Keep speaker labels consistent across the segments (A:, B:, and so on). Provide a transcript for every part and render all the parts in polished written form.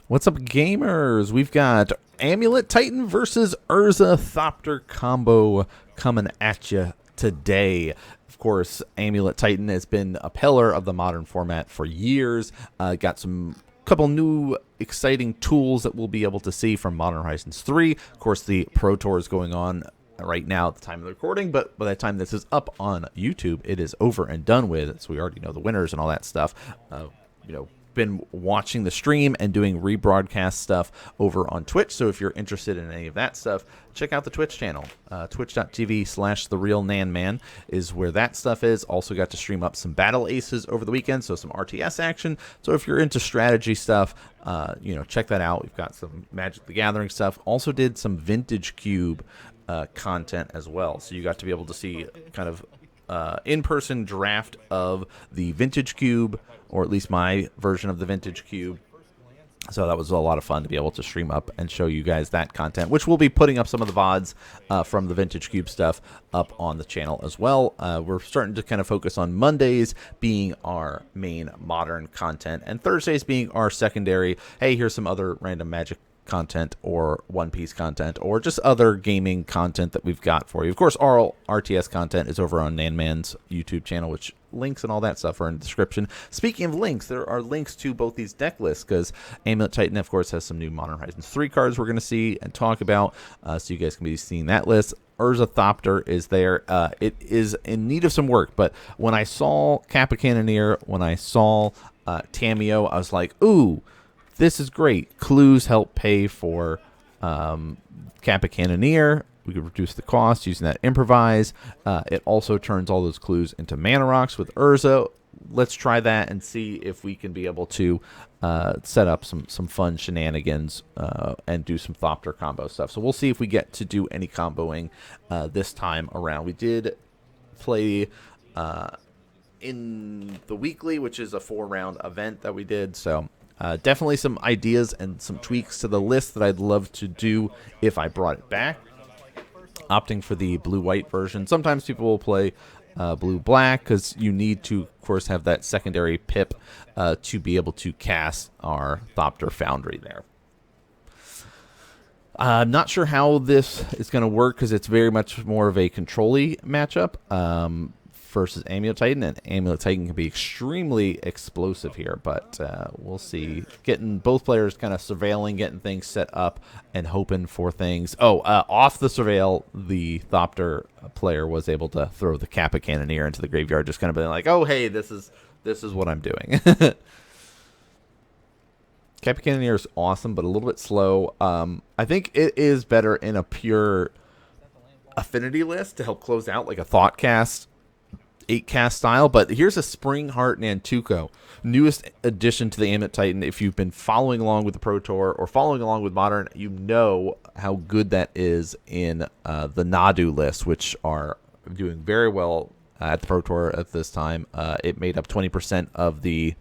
A: What's up, gamers? We've got Amulet Titan versus Urza Thopter combo coming at you today. Of course, Amulet Titan has been a pillar of the modern format for years. Got some couple new exciting tools that we'll be able to see from Modern Horizons 3. Of course, the Pro Tour is going on right now at the time of the recording, but by the time this is up on YouTube, it is over and done with. So we already know the winners and all that stuff. Been watching the stream and doing rebroadcast stuff over on Twitch. So if you're interested in any of that stuff, check out the Twitch channel. Twitch.tv/TheRealNanMan is where that stuff is. Also got to stream up some Battle Aces over the weekend, so some RTS action. So if you're into strategy stuff, check that out. We've got some Magic the Gathering stuff. Also did some Vintage Cube content as well. So you got to be able to see kind of in-person draft of the Vintage Cube, or at least my version of the Vintage Cube. So that was a lot of fun to be able to stream up and show you guys that content, which we'll be putting up some of the VODs from the Vintage Cube stuff up on the channel as well. We're starting to kind of focus on Mondays being our main modern content and Thursdays being our secondary. Hey, here's some other random Magic content or One Piece content or just other gaming content that we've got for you. Of course, all RTS content is over on NanMan's YouTube channel, which links and all that stuff are in the description. Speaking of links, there are links to both these deck lists because Amulet Titan, of course, has some new Modern Horizons 3 cards we're going to see and talk about, so you guys can be seeing that list. Urza Thopter is there. It is in need of some work, but when I saw Kappa Cannoneer, when I saw Tamiyo, I was like, ooh, this is great. Clues help pay for Kappa Cannoneer. We could reduce the cost using that improvise. It also turns all those clues into mana rocks with Urza. Let's try that and see if we can be able to set up some fun shenanigans and do some Thopter combo stuff. So we'll see if we get to do any comboing this time around. We did play in the weekly, which is a 4-round event that we did. So definitely some ideas and some tweaks to the list that I'd love to do if I brought it back. Opting for the blue-white version. Sometimes people will play blue-black because you need to, of course, have that secondary pip to be able to cast our Thopter Foundry there. I'm not sure how this is going to work because it's very much more of a control-y matchup versus Amulet Titan, and Amulet Titan can be extremely explosive here, but we'll see. Getting both players kind of surveilling, getting things set up, and hoping for things. Off the surveil, the Thopter player was able to throw the Kappa Cannoneer into the graveyard, just kind of being like, oh, hey, this is what I'm doing. Kappa Cannoneer is awesome, but a little bit slow. I think it is better in a pure affinity list to help close out like a Thoughtcast 8-cast style, but here's a Springheart Nantuko, newest addition to the Amulet Titan. If you've been following along with the Pro Tour or following along with Modern, you know how good that is in the Nadu list, which are doing very well at the Pro Tour at this time. It made up 20% of the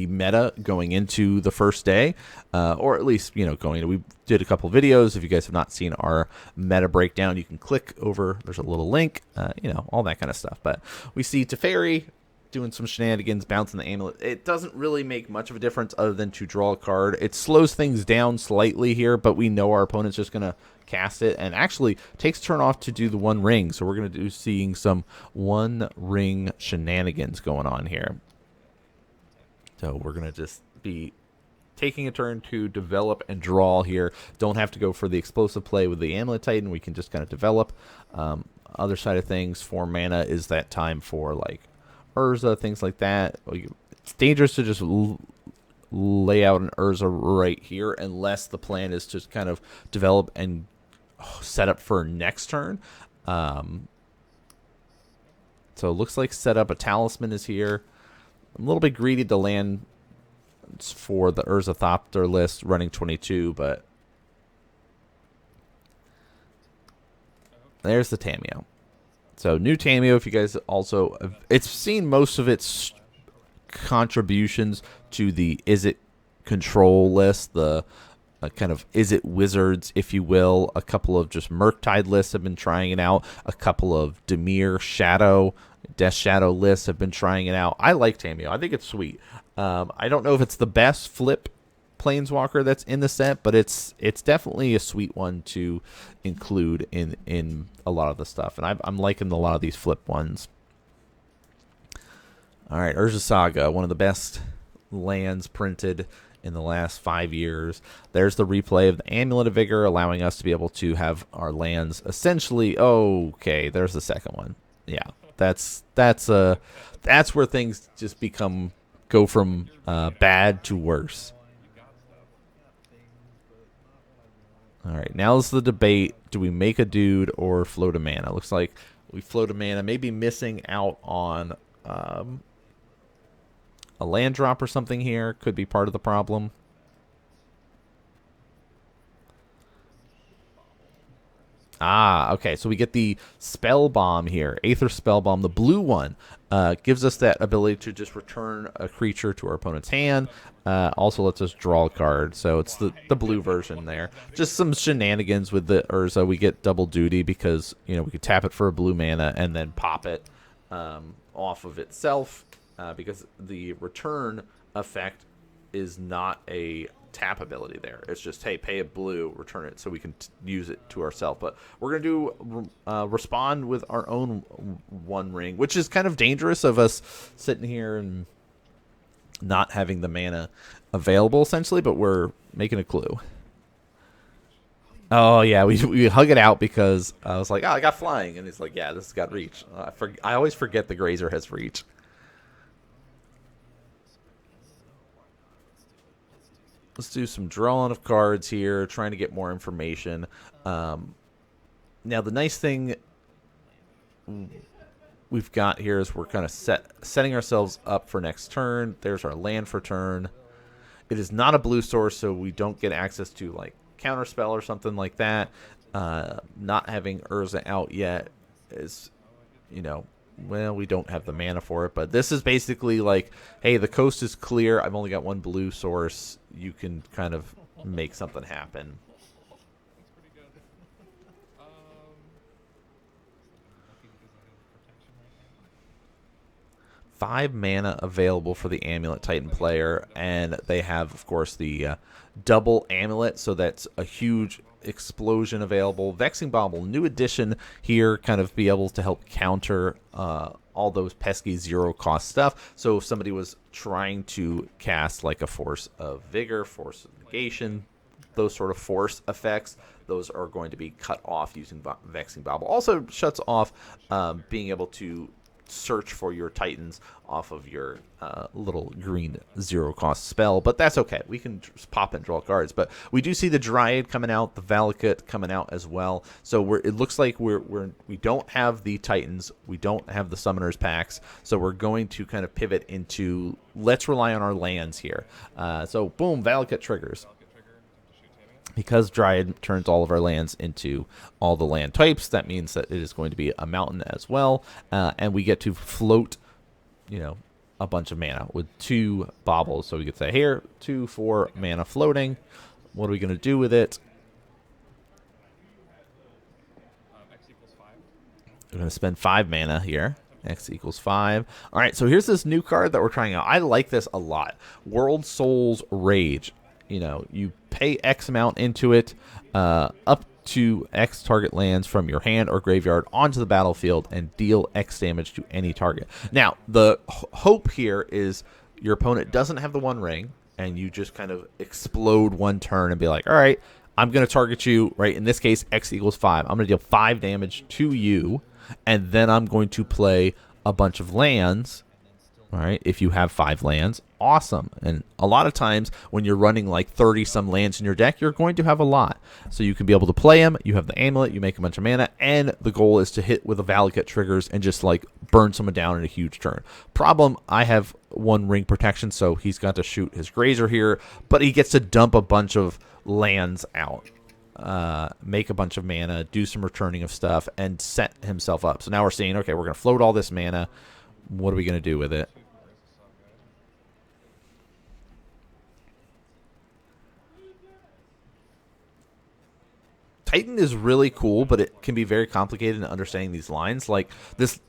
A: meta going into the first day, or at least, we did a couple videos. If you guys have not seen our meta breakdown, you can click over, there's a little link, all that kind of stuff. But we see Teferi doing some shenanigans, bouncing the amulet. It doesn't really make much of a difference other than to draw a card. It slows things down slightly here, but we know our opponent's just going to cast it, and actually takes turn off to do the One Ring. So we're going to do seeing some One Ring shenanigans going on here. So we're going to just be taking a turn to develop and draw here. Don't have to go for the explosive play with the Amulet Titan. We can just kind of develop. Other side of things, 4 mana is that time for like Urza, things like that. It's dangerous to just lay out an Urza right here unless the plan is to kind of develop and set up for next turn. So it looks like set up a Talisman is here. I'm a little bit greedy to land for the Urza Thopter list running 22, but there's the Tamiyo. So new Tamiyo, if you guys also, it's seen most of its contributions to the Is It Control list, the kind of Is It Wizards, if you will. A couple of just Murktide lists have been trying it out. A couple of Dimir Shadow Death Shadow lists have been trying it out. I like Tamiyo. I think it's sweet. I don't know if it's the best flip planeswalker that's in the set, but it's definitely a sweet one to include in a lot of the stuff, and I'm liking a lot of these flip ones. All right, Urza Saga, one of the best lands printed in the last 5 years. There's the replay of the Amulet of Vigor, allowing us to be able to have our lands essentially. Okay, there's the second one. Yeah, that's where things just go from bad to worse. All right, now is the debate: do we make a dude or float a mana? Looks like we float a mana, maybe missing out on a land drop or something here. Could be part of the problem. Okay, so we get the Spell Bomb here. Aether Spell Bomb, the blue one, gives us that ability to just return a creature to our opponent's hand. Also lets us draw a card, so it's the blue version there. Just some shenanigans with the Urza. We get double duty because, we could tap it for a blue mana and then pop it off of itself. Because the return effect is not a tap ability there. It's just, hey, pay a blue, return it, so we can use it to ourselves. But we're going to do respond with our own One Ring, which is kind of dangerous of us sitting here and not having the mana available, essentially, but we're making a clue. Oh, yeah, we hug it out because I was like, I got flying. And it's like, yeah, this has got reach. I always forget the Grazer has reach. Let's do some drawing of cards here, trying to get more information. Now, the nice thing we've got here is we're kind of setting ourselves up for next turn. There's our land for turn. It is not a blue source, so we don't get access to, like, Counterspell or something like that. Not having Urza out yet is, well, we don't have the mana for it, but this is basically like, hey, the coast is clear. I've only got one blue source. You can kind of make something happen. Five mana available for the Amulet Titan player, and they have, of course, the double Amulet, so that's a huge explosion available. Vexing Bauble, new addition here, kind of be able to help counter all those pesky zero-cost stuff. So if somebody was trying to cast like a Force of Vigor, Force of Negation, those sort of force effects, those are going to be cut off using Vexing Bauble. Also shuts off being able to search for your Titans off of your little green zero-cost spell, but that's okay. We can just pop and draw cards. But we do see the Dryad coming out, the Valakut coming out as well. So it looks like we don't have the Titans, we don't have the Summoners packs, so we're going to kind of pivot into let's rely on our lands here. So boom, Valakut triggers. Because Dryad turns all of our lands into all the land types, that means that it is going to be a mountain as well. And we get to float, a bunch of mana with 2 baubles. So we could say, here, 2 for mana floating. What are we going to do with it? We're going to spend 5 mana here. X equals 5. All right, so here's this new card that we're trying out. I like this a lot. World Soul's Rage. You pay X amount into it, up to X target lands from your hand or graveyard onto the battlefield and deal X damage to any target. Now, the hope here is your opponent doesn't have the One Ring, and you just kind of explode one turn and be like, all right, I'm going to target you, right? In this case, X equals 5. I'm going to deal 5 damage to you, and then I'm going to play a bunch of lands. All right, if you have 5 lands, awesome. And a lot of times when you're running like 30-some lands in your deck, you're going to have a lot. So you can be able to play them. You have the Amulet, you make a bunch of mana, and the goal is to hit with a Valakut triggers and just like burn someone down in a huge turn. Problem, I have One Ring protection, so he's got to shoot his Grazer here, but he gets to dump a bunch of lands out. Make a bunch of mana, do some returning of stuff, and set himself up. So now we're seeing, okay, we're going to float all this mana. What are we going to do with it? Titan is really cool, but it can be very complicated in understanding these lines. Like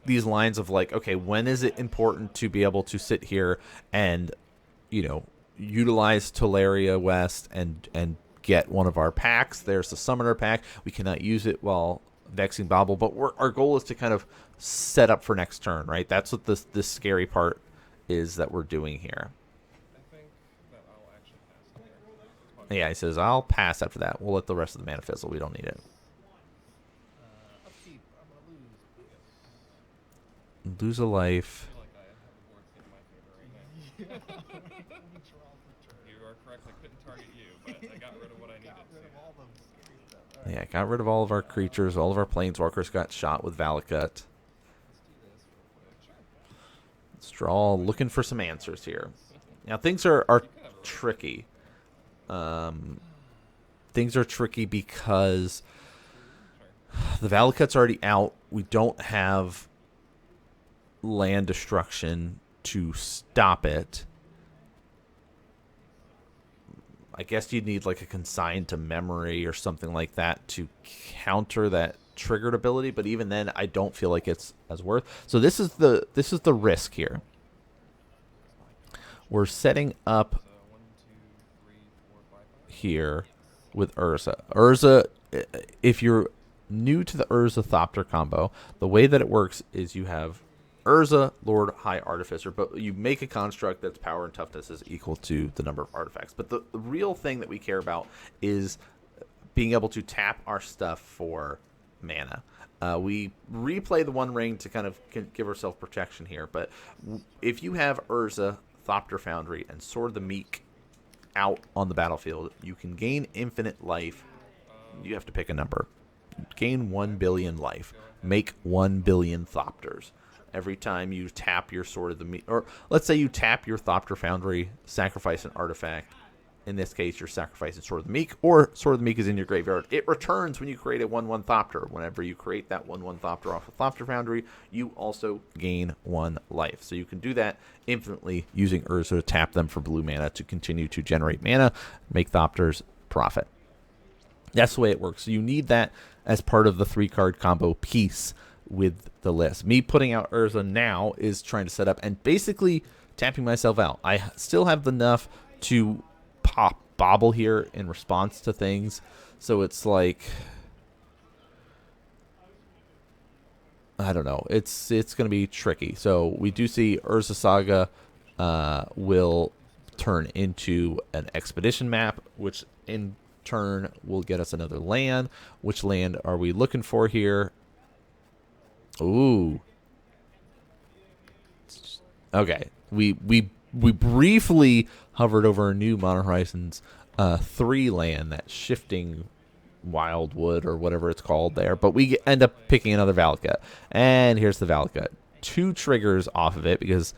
A: these lines of like, okay, when is it important to be able to sit here and, utilize Teleria West and get one of our packs. There's the Summoner pack. We cannot use it while Vexing Bobble, but our goal is to kind of set up for next turn, right? That's what this scary part is that we're doing here.
B: I think that I'll actually pass here.
A: Yeah, he says, I'll pass after that. We'll let the rest of the mana fizzle. We don't need it.
B: Upkeep. I'm gonna lose.
A: Lose a life.
B: I feel like I have a board in my favor right now. You are correct. I couldn't target you, but I got rid of what I needed to.
A: Yeah, got rid of all of our creatures. All of our planeswalkers got shot with Valakut.
B: Let's do this real quick. Sure.
A: Let's draw, looking for some answers here. Now, things are tricky. Things are tricky because the Valakut's already out. We don't have land destruction to stop it. I guess you'd need like a consign to memory or something like that to counter that triggered ability, but even then I don't feel like it's as worth. So this is the risk here. We're setting up
B: So 1, 2, 3, 4, 5, 5.
A: here with Urza. Urza, if you're new to the Urza Thopter combo, the way that it works is you have Urza, Lord, High Artificer, but you make a construct that's power and toughness is equal to the number of artifacts. But the real thing that we care about is being able to tap our stuff for mana. We replay the One Ring to kind of give ourselves protection here, but if you have Urza, Thopter Foundry, and Sword of the Meek out on the battlefield, you can gain infinite life. You have to pick a number. Gain 1 billion life. Make 1 billion Thopters. Every time you tap your Sword of the Meek, or let's say you tap your Thopter Foundry, sacrifice an artifact. In this case, you're sacrificing Sword of the Meek, or Sword of the Meek is in your graveyard. It returns when you create a 1/1 Thopter. Whenever you create that 1/1 Thopter off of Thopter Foundry, you also gain 1 life. So you can do that infinitely using Urza to tap them for blue mana to continue to generate mana, make Thopters, profit. That's the way it works. So you need that as part of the 3-card combo piece with the list. Me putting out Urza now is trying to set up and basically tapping myself out. I still have enough to pop Bobble here in response to things. So it's like, I don't know. It's going to be tricky. So we do see Urza Saga will turn into an expedition map, which in turn will get us another land. Which land are we looking for here? Ooh. Okay. We briefly hovered over a new Modern Horizons 3 land, that Shifting Wildwood or whatever it's called there, but we end up picking another Valakut. And here's the Valakut. 2 triggers off of it because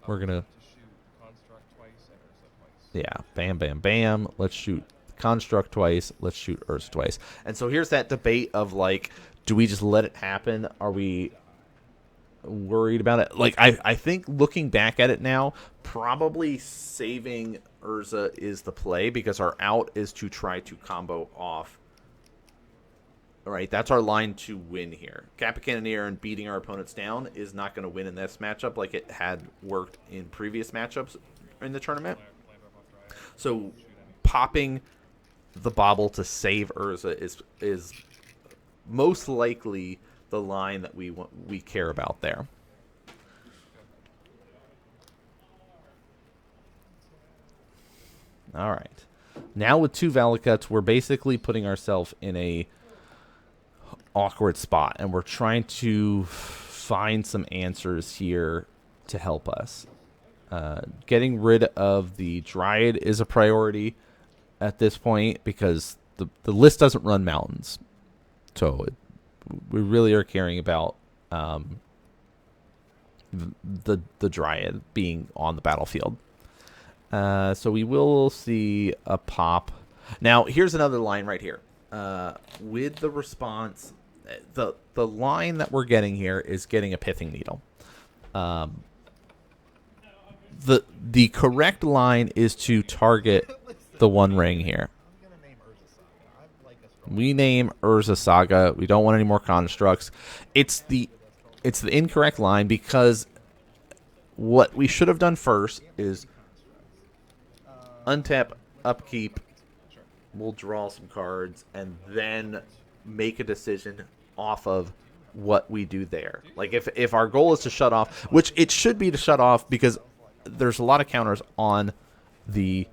A: we're going to
B: shoot Construct twice and Urza twice.
A: yeah, bam, bam, bam. Let's shoot Construct twice. Let's shoot Urza twice. And so here's that debate of like, do we just let it happen? Are we worried about it? Like, I think looking back at it now, probably saving Urza is the play because our out is to try to combo off. All right, that's our line to win here. Kappa Cannoneer and beating our opponents down is not going to win in this matchup like it had worked in previous matchups in the tournament. So popping the Bobble to save Urza is most likely the line that we care about there. All right. Now with 2 Valakuts, we're basically putting ourselves in a awkward spot, and we're trying to find some answers here to help us. Getting rid of the Dryad is a priority at this point because the list doesn't run mountains. So we really are caring about the Dryad being on the battlefield. So we will see a pop. Now, here's another line right here. With the response, the line that we're getting here is getting a Pithing Needle. The correct line is to target the One Ring here. We name Urza Saga. We don't want any more constructs. It's the incorrect line because what we should have done first is untap, upkeep. We'll draw some cards and then make a decision off of what we do there. Like if our goal is to shut off, which it should be to shut off because there's a lot of counters on the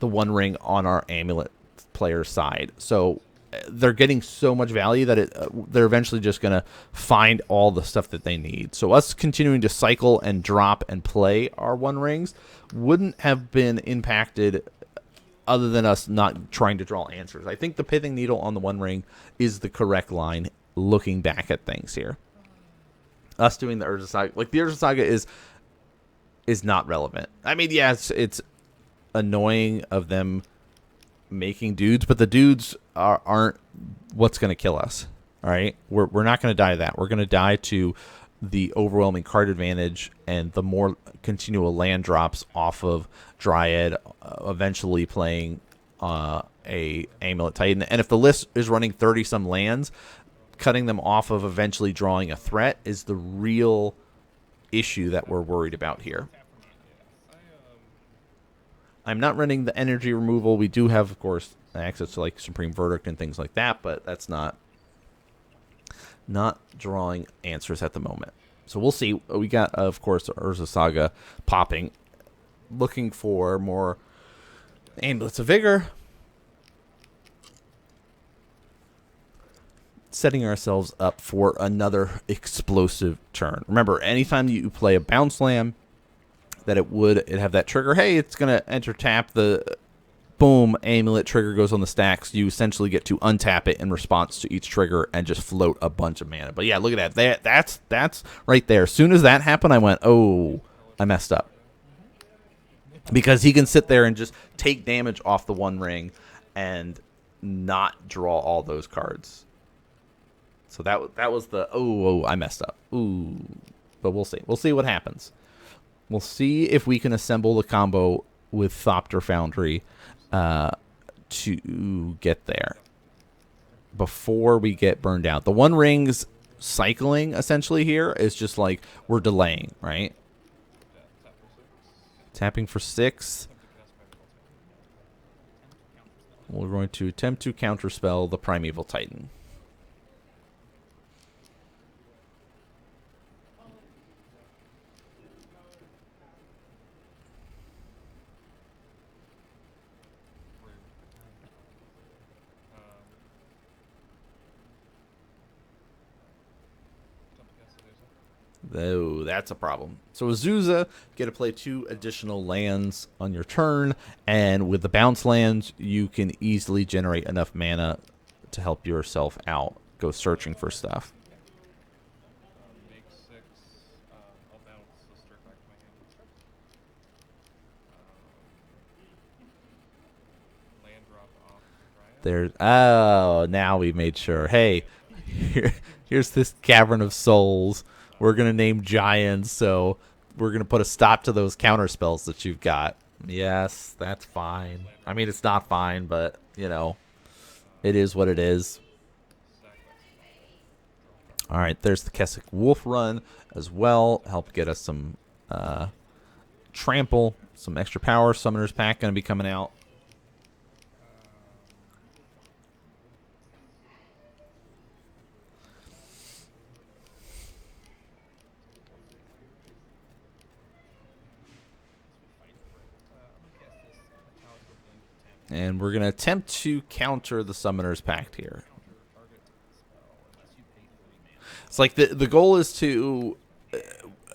A: One Ring on our Amulet player side. So they're getting so much value that they're eventually just going to find all the stuff that they need. So us continuing to cycle and drop and play our One Rings wouldn't have been impacted other than us not trying to draw answers. I think the Pithing Needle on the One Ring is the correct line looking back at things here. Us doing the Urza Saga, like the Urza Saga is not relevant. I mean, yeah, it's annoying of them making dudes, but the dudes aren't what's going to kill us. All right, we're not going to die to that. We're going to die to the overwhelming card advantage and the more continual land drops off of Dryad, eventually playing a Amulet Titan. And if the list is running 30 some lands, cutting them off of eventually drawing a threat is the real issue that we're worried about here. I'm not running the energy removal. We do have, of course, access to like Supreme Verdict and things like that, but that's not drawing answers at the moment. So we'll see. We got, of course, Urza Saga popping, looking for more Amulets of Vigor, setting ourselves up for another explosive turn. Remember, anytime you play a Bounce Land, that it have that trigger. Hey, it's going to enter tap. The boom, Amulet trigger goes on the stacks. You essentially get to untap it in response to each trigger and just float a bunch of mana. But yeah, look at that. That's right there. As soon as that happened, I went, oh, I messed up. Because he can sit there and just take damage off the One Ring and not draw all those cards. So that was the, oh, I messed up. Ooh. But we'll see. We'll see what happens. We'll see if we can assemble the combo with Thopter Foundry to get there before we get burned out. The One Ring's cycling essentially here is just like we're delaying, right? Tapping for 6. We're going to attempt to counterspell the Primeval Titan. Oh, that's a problem. So Azusa, get to play 2 additional lands on your turn, and with the bounce lands, you can easily generate enough mana to help yourself out. Go searching for stuff.
B: Make 6. I'll bounce the Stirk back to my hand. Land drop off Dryad.
A: There's now we made sure. Hey, here's this Cavern of Souls. We're going to name giants, so we're going to put a stop to those counter spells that you've got. Yes, that's fine. I mean, it's not fine, but, you know, it is what it is. All right, there's the Kessick Wolf Run as well. Help get us some trample, some extra power. Summoner's Pack going to be coming out. And we're going to attempt to counter the Summoner's Pact here. It's like the goal is to...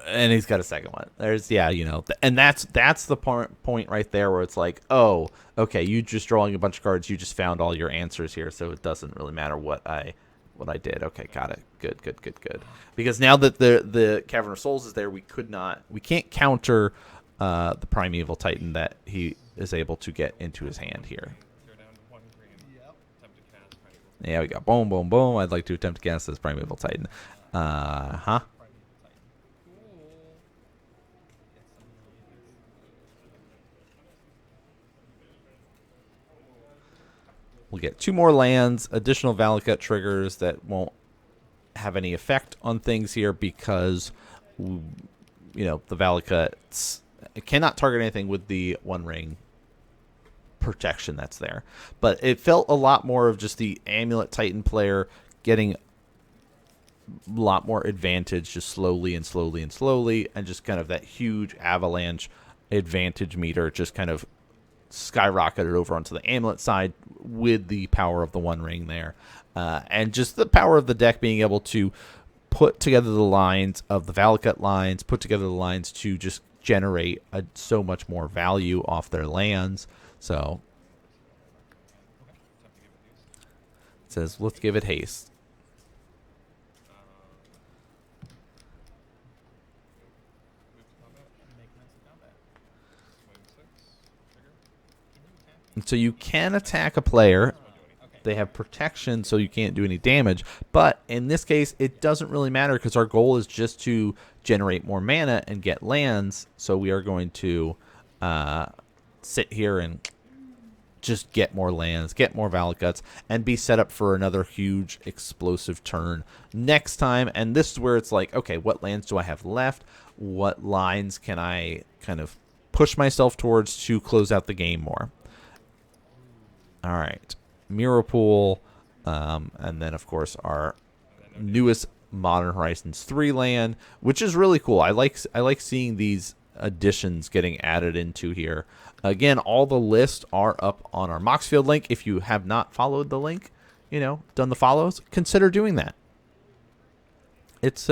A: and he's got a second one. There's, yeah, you know. And that's the point right there where it's like, oh, okay, you just drawing a bunch of cards. You just found all your answers here, so it doesn't really matter what I did. Okay, got it. Good. Because now that the Cavern of Souls is there, we can't counter the Primeval Titan that he is able to get into his hand here. Yeah, we got boom. I'd like to attempt to cast this Primeval Titan. We'll get 2 more lands, additional Valakut triggers that won't have any effect on things here because, you know, the Valakuts, it cannot target anything with the One Ring protection that's there. But it felt a lot more of just the Amulet Titan player getting a lot more advantage just slowly and slowly and slowly, and just kind of that huge avalanche advantage meter just kind of skyrocketed over onto the Amulet side with the power of the One Ring there. And just the power of the deck being able to put together the lines of the Valakut lines, put together the lines to just generate so much more value off their lands. So it says, let's give it haste. And so you can attack a player. They have protection, so you can't do any damage. But in this case, it doesn't really matter because our goal is just to generate more mana and get lands. So we are going to sit here and just get more lands, get more Valakuts, and be set up for another huge explosive turn next time. And this is where it's like, okay, what lands do I have left? What lines can I kind of push myself towards to close out the game more? All right. Mirror Pool, and then, of course, our newest Modern Horizons 3 land, which is really cool. I like seeing these additions getting added into here. Again, all the lists are up on our Moxfiled link. If you have not followed the link, done the follows, consider doing that. It's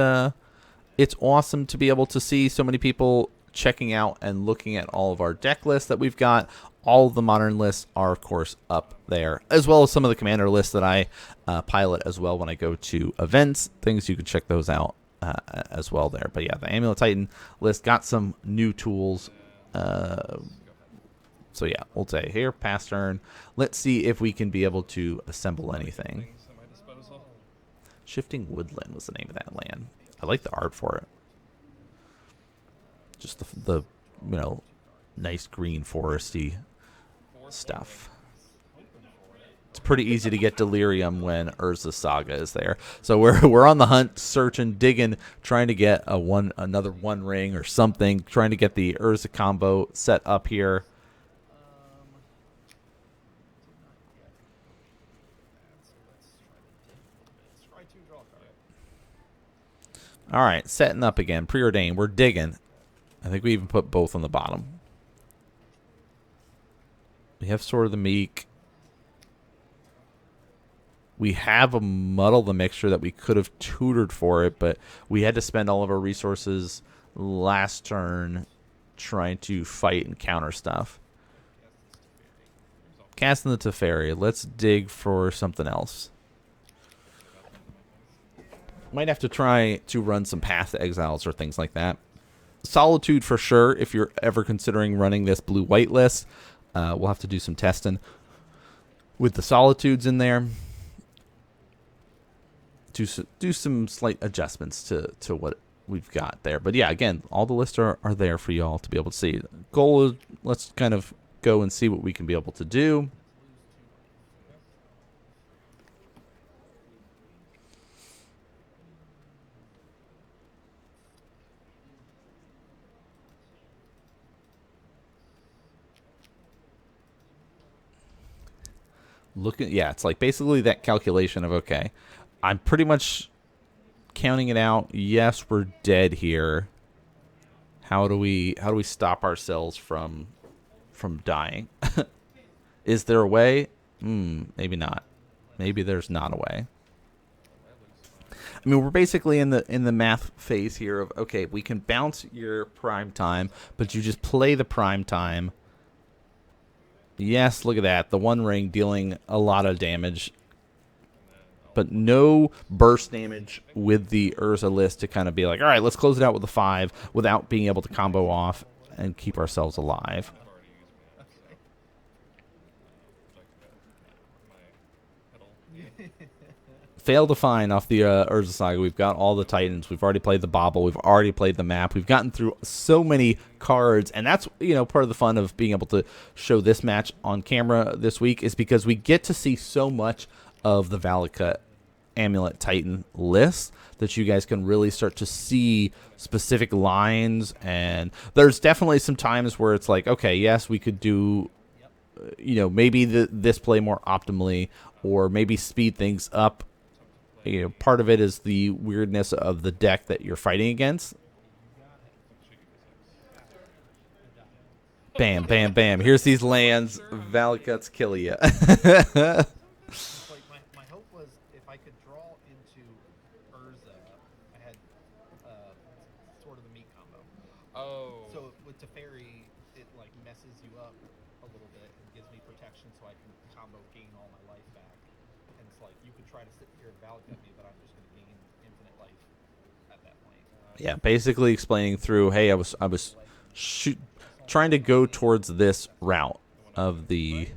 A: awesome to be able to see so many people checking out and looking at all of our deck lists that we've got. All of the modern lists are, of course, up there, as well as some of the commander lists that I pilot as well when I go to events. Things you can check those out as well there. But yeah, the Amulet Titan list got some new tools. So yeah, we'll say here, pass turn. Let's see if we can be able to assemble anything. Shifting Woodland was the name of that land. I like the art for it. Just the nice green foresty stuff. It's pretty easy to get delirium when Urza Saga is there. So we're on the hunt, searching, digging, trying to get another One Ring or something, trying to get the Urza combo set up here. All right, setting up again. Preordained. We're digging. I think we even put both on the bottom. We have Sword of the Meek. We have a Muddle the Mixture that we could have tutored for it, but we had to spend all of our resources last turn trying to fight and counter stuff. Casting the Teferi. Let's dig for something else. Might have to try to run some Path to Exiles or things like that. Solitude for sure, if you're ever considering running this blue-white list. We'll have to do some testing with the Solitudes in there. Do some slight adjustments to what we've got there. But yeah, again, all the lists are there for y'all to be able to see. Goal is, let's kind of go and see what we can be able to do. Yeah, it's like basically that calculation of, okay, I'm pretty much counting it out. Yes, we're dead here. How do we stop ourselves from dying? Is there a way? Maybe not. Maybe there's not a way. I mean, we're basically in the math phase here of, okay, we can bounce your prime time, but you just play the prime time. Yes, look at that. The One Ring dealing a lot of damage. But no burst damage with the Urza list to kind of be like, all right, let's close it out with a 5 without being able to combo off and keep ourselves alive. Failed to find off the Urza Saga. We've got all the Titans. We've already played the Bobble. We've already played the map. We've gotten through so many cards, and that's part of the fun of being able to show this match on camera this week is because we get to see so much of the Valakut Amulet Titan list that you guys can really start to see specific lines. And there's definitely some times where it's like, okay, yes, we could do, maybe this play more optimally, or maybe speed things up. Part of it is the weirdness of the deck that you're fighting against. Bam, bam, bam. Here's these lands. Valakut's kill you.
C: Like my hope was if I could draw into Urza, I had sort of the Meek combo.
B: Oh.
C: So with Teferi, it like messes you up a little bit and gives me protection, so I can combo gain all my life back. And it's like you could try to sit here and Valakut me, but I'm just going to gain infinite life at that point.
A: Yeah, basically explaining through, hey, I was trying to go towards this route of the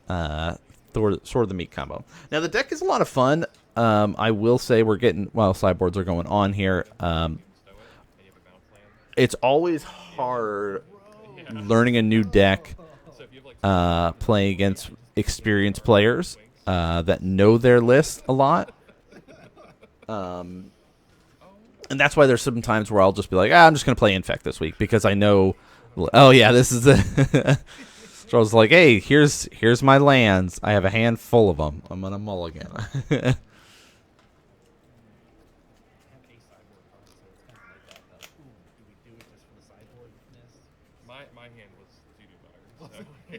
A: sort of the Meek combo. Now the deck is a lot of fun. I will say we're getting, while sideboards are going on here, it's always hard learning a new deck, playing against experienced players that know their list a lot. And that's why there's some times where I'll just be like, I'm just going to play Infect this week because I know, oh yeah, this is it. So I was like, hey, here's my lands. I have a hand full of them. I'm going to mulligan.
B: My hand was doo-doo butter. So,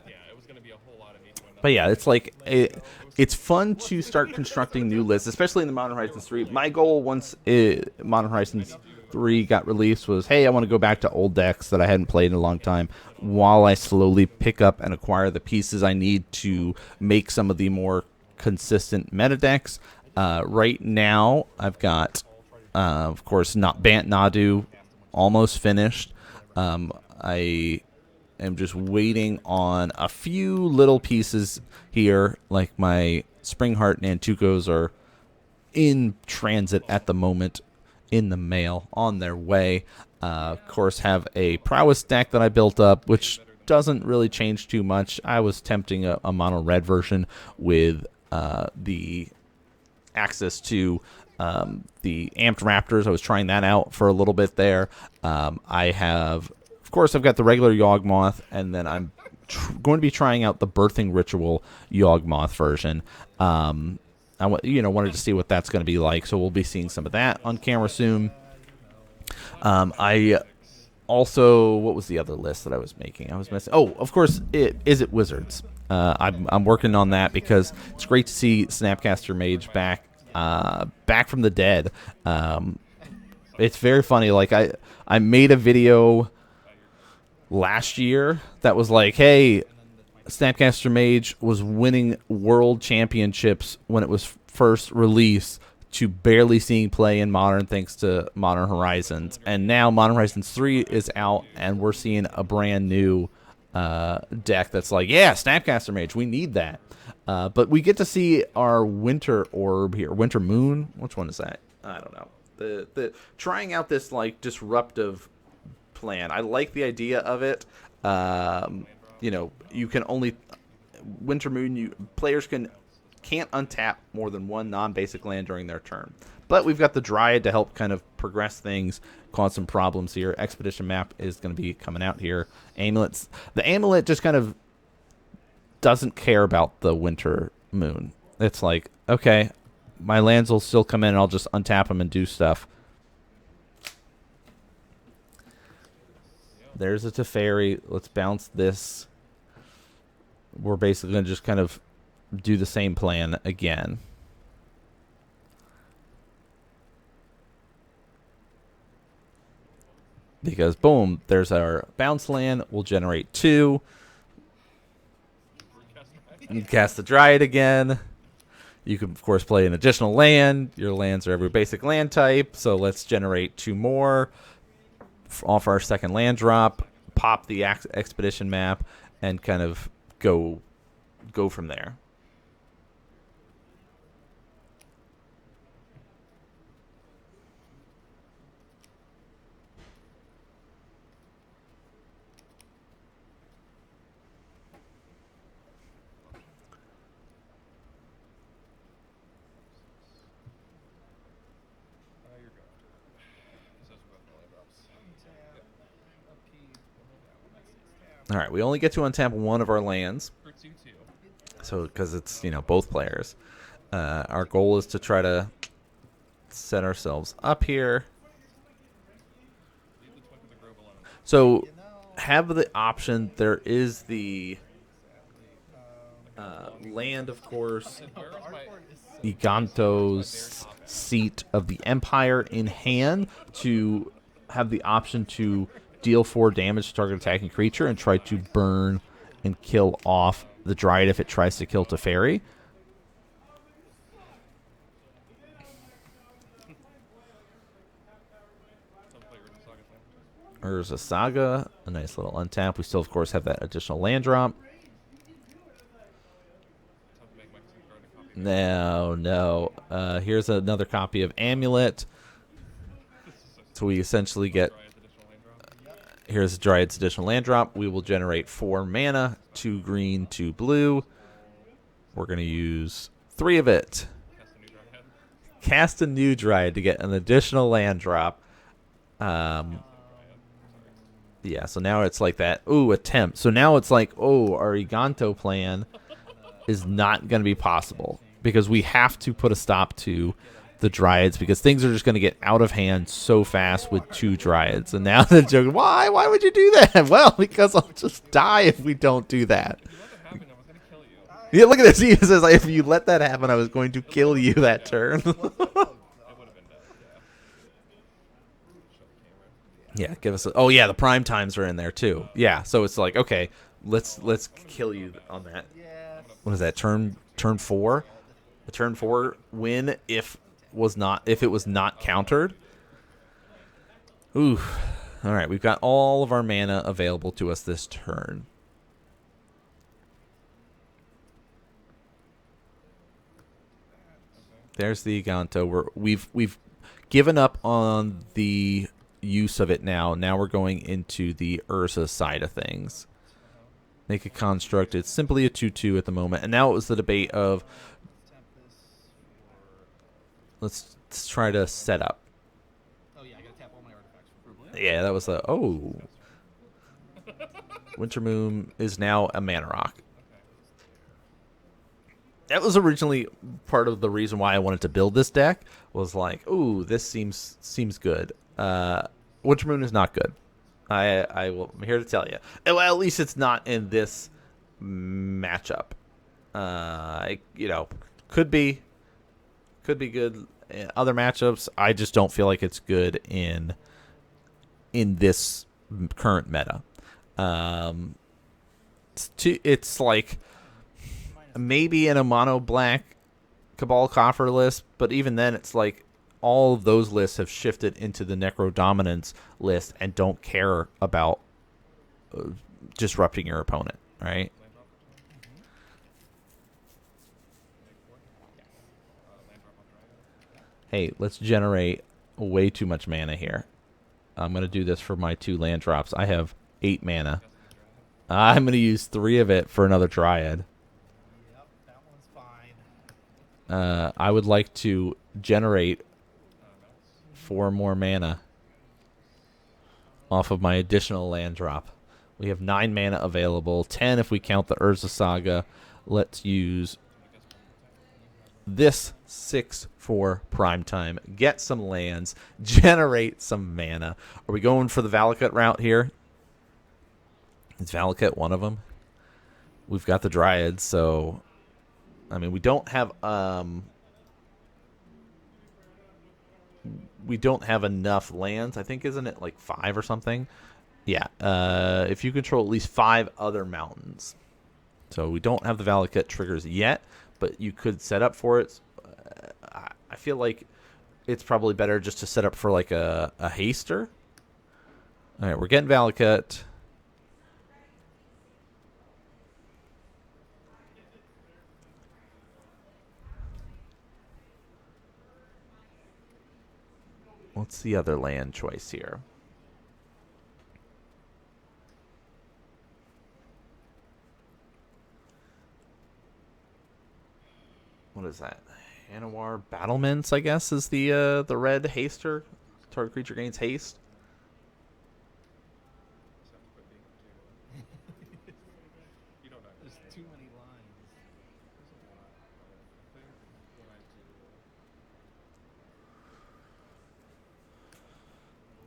B: yeah, it was going to be a whole lot of me doing that.
A: But yeah, it's like it's fun to start constructing new lists, especially in the Modern Horizons 3. My goal once Modern Horizons 3 got released was, hey, I want to go back to old decks that I hadn't played in a long time while I slowly pick up and acquire the pieces I need to make some of the more consistent meta decks. Right now, I've got, of course, not Bant Nadu almost finished. I am just waiting on a few little pieces here, like my Springheart Nantukos are in transit at the moment, in the mail, on their way. Of course, have a Prowess deck that I built up, which doesn't really change too much. I was tempting a mono red version with the access to the Amped Raptors. I was trying that out for a little bit there. I have, of course, I've got the regular Yawgmoth, and then I'm going to be trying out the Birthing Ritual Yawgmoth version. I wanted to see what that's going to be like, so we'll be seeing some of that on camera soon. I also, what was the other list that I was making? I was missing. Oh, of course, Is It Wizards. I'm working on that because it's great to see Snapcaster Mage back from the dead. It's very funny. Like I made a video last year that was like, hey, Snapcaster Mage was winning world championships when it was first released to barely seeing play in Modern thanks to Modern Horizons. And now Modern Horizons 3 is out, and we're seeing a brand new deck that's like, yeah, Snapcaster Mage, we need that. But we get to see our Winter Orb here. Winter Moon? Which one is that? I don't know. The trying out this like disruptive plan. I like the idea of it. You can only Winter Moon. Players can't untap more than one non-basic land during their turn. But we've got the Dryad to help kind of progress things, cause some problems here. Expedition map is going to be coming out here. Amulets. The Amulet just kind of doesn't care about the Winter Moon. It's like, okay, my lands will still come in, and I'll just untap them and do stuff. There's a Teferi. Let's bounce this. We're basically going to just kind of do the same plan again. Because, boom, there's our bounce land. We'll generate 2. You cast the Dryad again. You can, of course, play an additional land. Your lands are every basic land type. So let's generate 2 more off our second land drop. Pop the expedition map and kind of go from there. All right, we only get to untap one of our lands.
B: For 2/2.
A: So, because it's, both players. Our goal is to try to set ourselves up here.
B: Leave the Twink of the Grove alone.
A: So, have the option. There is the land, of course.
B: And where is my...
A: Iganto's Seat of the Empire in hand to have the option to deal 4 damage to target attacking creature and try to burn and kill off the Dryad if it tries to kill Teferi. Urza Saga, a nice little untap. We still, of course, have that additional land drop. No. Here's another copy of Amulet. So we essentially get... Here's Dryad's additional land drop. We will generate 4 mana, 2 green, 2 blue. We're going to use 3 of it. Cast a new Dryad to get an additional land drop. Yeah, so now it's like that. Ooh, attempt. So now it's like, our Iganto plan is not going to be possible because we have to put a stop to the Dryads because things are just going to get out of hand so fast with 2 Dryads. And now the joke, why? Why would you do that? Well, because I'll just die if we don't do that. Yeah, look at this. He says, if you let that happen, I was going to kill you that turn. Yeah, give us the prime times are in there too. Yeah, so it's like, okay, let's kill you on that. What is that? Turn 4? The turn 4 win if it was not countered. Ooh. All right, we've got all of our mana available to us this turn. There's the Iganto. We've given up on the use of it now. Now we're going into the Urza side of things. Make a construct. It's simply a 2/2 at the moment. And now it was the debate of let's try to set up.
C: Oh yeah, I gotta tap all my artifacts for blue.
A: Yeah, that was Winter Moon is now a mana rock. That was originally part of the reason why I wanted to build this deck. Was like, ooh, this seems good. Winter Moon is not good. I'm here to tell you. Well, at least it's not in this matchup. Could be good in other matchups. I just don't feel like it's good in this current meta. It's like maybe in a mono black Cabal Coffer list, but even then it's like all of those lists have shifted into the Necro Dominance list and don't care about disrupting your opponent, right? Hey, let's generate way too much mana here. I'm going to do this for my 2 land drops. I have 8 mana. I'm going to use 3 of it for another Dryad.
C: Yep, that one's fine.
A: I would like to generate 4 more mana off of my additional land drop. We have 9 mana available, 10 if we count the Urza Saga. Let's use this 6 for prime time. Get some lands, generate some mana. Are we going for the Valakut route here? Is Valakut one of them? We've got the Dryads, so I mean we don't have enough lands. I think isn't it like 5 or something? Yeah. If you control at least 5 other mountains. So we don't have the Valakut triggers yet, but you could set up for it. I feel like it's probably better just to set up for like a haster. All right, we're getting Valakut. What's the other land choice here? What is that? Anawar Battlements, I guess, is the red haster. Target creature gains haste.
C: too many lines.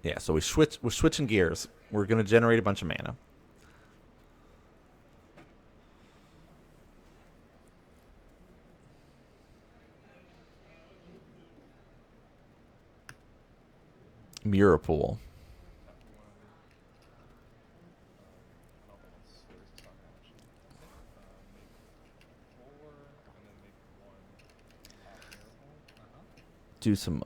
A: Yeah, so we're switching gears. We're going to generate a bunch of mana. Mirror pool. Do some.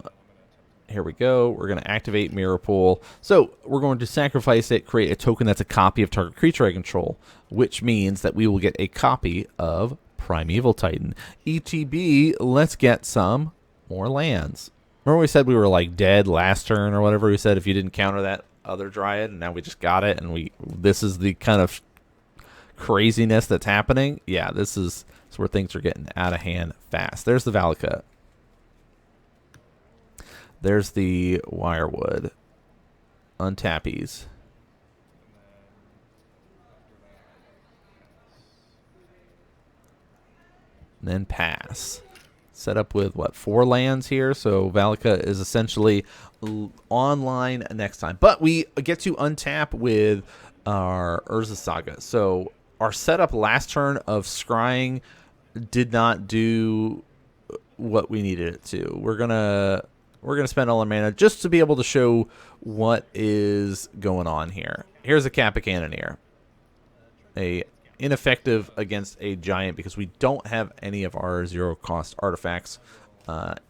A: Here we go. We're going to activate Mirror Pool. So we're going to sacrifice it, create a token that's a copy of target creature I control, which means that we will get a copy of Primeval Titan. ETB, let's get some more lands. Remember we said we were like dead last turn or whatever we said if you didn't counter that other Dryad, and now we just got it, and this is the kind of craziness that's happening. Yeah, this is where things are getting out of hand fast. There's the Valakut. There's the Wirewood. Untappies. And then pass. Set up with, what, 4 lands here? So Valakut is essentially online next time. But we get to untap with our Urza Saga. So our setup last turn of scrying did not do what we needed it to. We're gonna spend all our mana just to be able to show what is going on here. Here's a Kappa Cannoneer. A ineffective against a giant because we don't have any of our 0-cost artifacts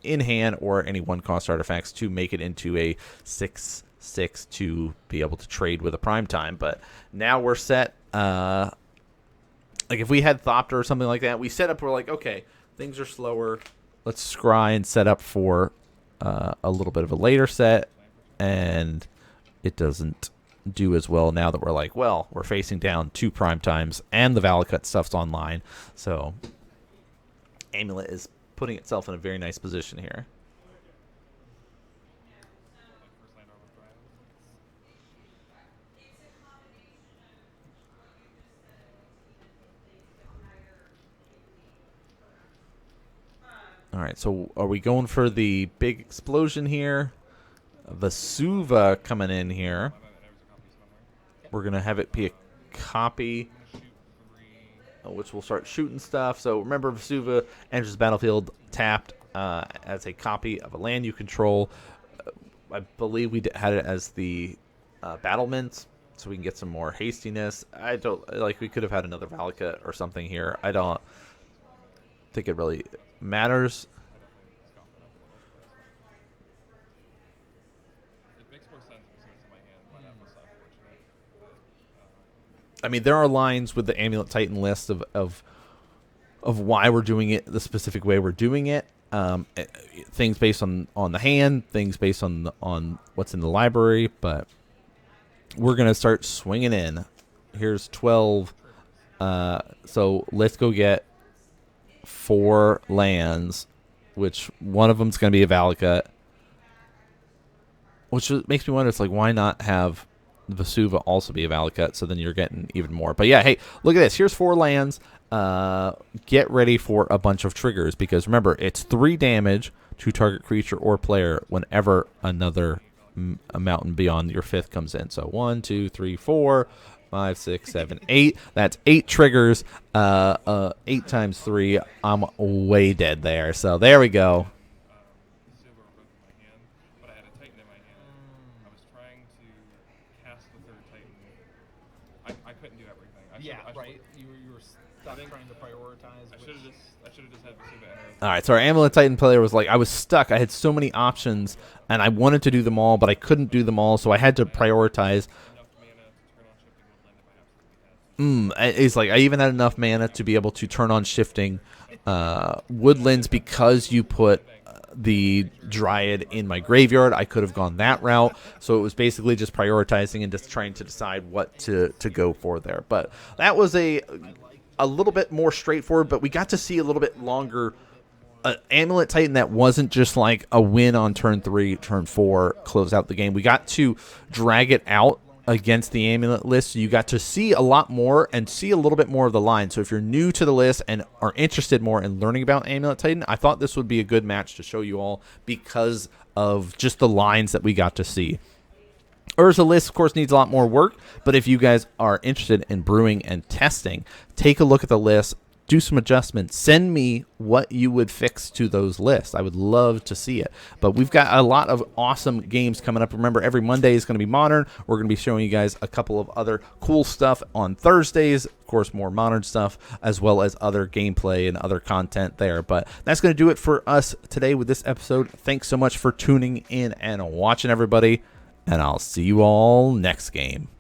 A: in hand or any 1-cost artifacts to make it into a 6/6 to be able to trade with a prime time. But now we're set. Like if we had Thopter or something like that, we set up, we're like, okay, things are slower. Let's scry and set up for a little bit of a later set, and it doesn't do as well now that we're like, well, we're facing down 2 prime times and the Valakut stuff's online. So Amulet is putting itself in a very nice position here. All right, so are we going for the big explosion here? Vesuva coming in here. We're going to have it be a copy, which will start shooting stuff. So remember, Vesuva enters the battlefield tapped as a copy of a land you control. I believe we had it as the battlements, so we can get some more hastiness. I don't like. We could have had another Valakut or something here. I don't think it really matters. I mean, there are lines with the Amulet Titan list of why we're doing it the specific way we're doing it. Things based on the hand, things based on what's in the library, but we're gonna start swinging in. Here's 12. So let's go get 4 lands, which one of them's gonna be a Valakut, which makes me wonder. It's like, why not have Vesuva also be a Valakut, so then you're getting even more. But yeah, hey, look at this. Here's 4 lands. Get ready for a bunch of triggers, because remember, it's 3 damage to target creature or player whenever another mountain beyond your 5th comes in. So 1, 2, 3, 4, 5, 6, 7, 8. That's 8 triggers. 8 times 3. I'm way dead there. So there we go.
C: Yeah, right. You were stuck trying to prioritize.
B: I should have just had Vesuva enter.
A: All right, so our Amulet Titan player was like, I was stuck. I had so many options, and I wanted to do them all, but I couldn't do them all, so I had to prioritize. He's like, I even had enough mana to be able to turn on shifting woodlands because you put the Dryad in my graveyard. I could have gone that route, so it was basically just prioritizing and just trying to decide what to go for there. But that was a little bit more straightforward, but we got to see a little bit longer Amulet Titan that wasn't just like a win on turn 3, turn 4, close out the game. We got to drag it out against the Amulet list. You got to see a lot more and see a little bit more of the line. So if you're new to the list and are interested more in learning about Amulet Titan, I thought this would be a good match to show you all because of just the lines that we got to see. Urza list, of course, needs a lot more work, but if you guys are interested in brewing and testing, take a look at the list, do some adjustments, send me what you would fix to those lists. I would love to see it. But we've got a lot of awesome games coming up. Remember, every Monday is going to be Modern. We're going to be showing you guys a couple of other cool stuff on Thursdays. Of course, more Modern stuff, as well as other gameplay and other content there. But that's going to do it for us today with this episode. Thanks so much for tuning in and watching, everybody. And I'll see you all next game.